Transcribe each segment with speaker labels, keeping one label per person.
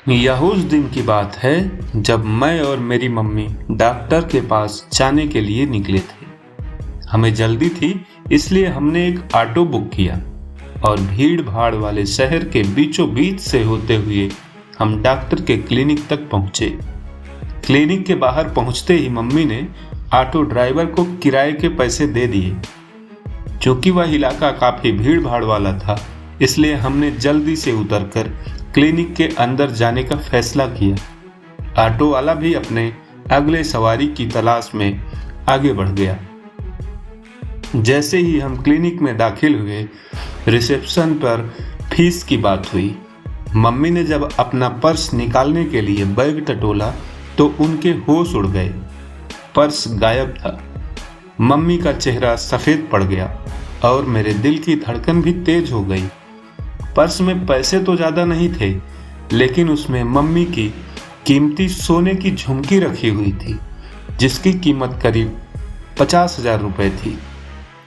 Speaker 1: यह उस दिन की बात है जब मैं और मेरी मम्मी डॉक्टर के पास जाने के लिए निकले थे। हमें जल्दी थी, इसलिए हमने एक ऑटो बुक किया और भीड़ भाड़ वाले शहर के बीचों बीच से होते हुए हम डॉक्टर के क्लिनिक तक पहुंचे। क्लिनिक के बाहर पहुंचते ही मम्मी ने ऑटो ड्राइवर को किराए के पैसे दे दिए। चूंकि वह इलाका काफी भीड़ भाड़ वाला था, इसलिए हमने जल्दी से उतरकर क्लिनिक के अंदर जाने का फैसला किया। ऑटो वाला भी अपने अगले सवारी की तलाश में आगे बढ़ गया। जैसे ही हम क्लिनिक में दाखिल हुए, रिसेप्शन पर फीस की बात हुई। मम्मी ने जब अपना पर्स निकालने के लिए बैग टटोला तो उनके होश उड़ गए। पर्स गायब था। मम्मी का चेहरा सफेद पड़ गया और मेरे दिल की धड़कन भी तेज हो गई। पर्स में पैसे तो ज्यादा नहीं थे, लेकिन उसमें मम्मी की कीमती सोने की झुमकी रखी हुई थी, जिसकी कीमत करीब 50,000 रुपए थी।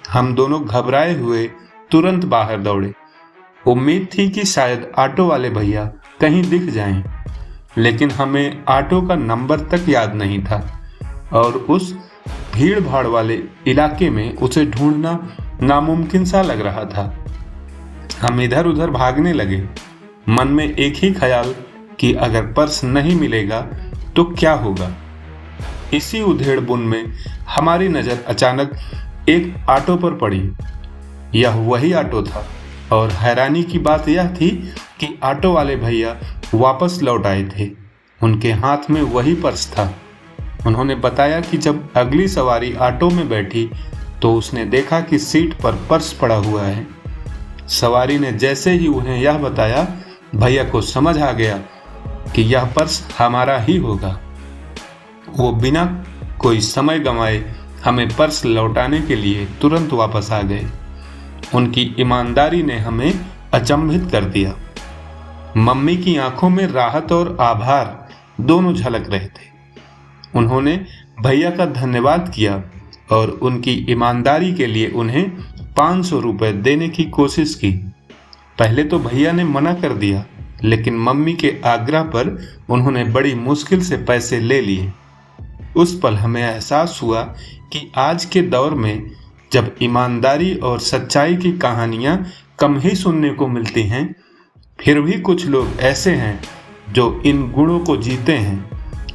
Speaker 1: हम दोनों घबराए हुए तुरंत बाहर दौड़े। उम्मीद थी कि शायद ऑटो वाले भैया कहीं दिख जाएं, लेकिन हमें ऑटो का नंबर तक याद नहीं था और उस भीड़ भाड़ वाले इलाके में उसे ढूंढना नामुमकिन सा लग रहा था। हम इधर उधर भागने लगे, मन में एक ही ख्याल कि अगर पर्स नहीं मिलेगा तो क्या होगा। इसी उधेड़-बुन में हमारी नज़र अचानक एक ऑटो पर पड़ी। यह वही ऑटो था और हैरानी की बात यह थी कि ऑटो वाले भैया वापस लौट आए थे। उनके हाथ में वही पर्स था। उन्होंने बताया कि जब अगली सवारी ऑटो में बैठी तो उसने देखा कि सीट पर पर्स पड़ा हुआ है। सवारी ने जैसे ही उन्हें यह बताया, भैया को समझ आ गया कि यह पर्स हमारा ही होगा। वो बिना कोई समय गंवाए हमें पर्स लौटाने के लिए तुरंत वापस आ गए। उनकी ईमानदारी ने हमें अचंभित कर दिया। मम्मी की आंखों में राहत और आभार दोनों झलक रहे थे। उन्होंने भैया का धन्यवाद किया और उनकी ईमानदारी के लिए उन्हें 500 रुपए देने की कोशिश की। पहले तो भैया ने मना कर दिया, लेकिन मम्मी के आग्रह पर उन्होंने बड़ी मुश्किल से पैसे ले लिए। उस पल हमें एहसास हुआ कि आज के दौर में जब ईमानदारी और सच्चाई की कहानियां कम ही सुनने को मिलती हैं, फिर भी कुछ लोग ऐसे हैं जो इन गुणों को जीते हैं।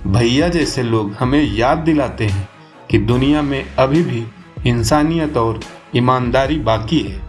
Speaker 1: भैया जैसे लोग हमें याद दिलाते हैं कि दुनिया में अभी भी इंसानियत और ईमानदारी बाकी है।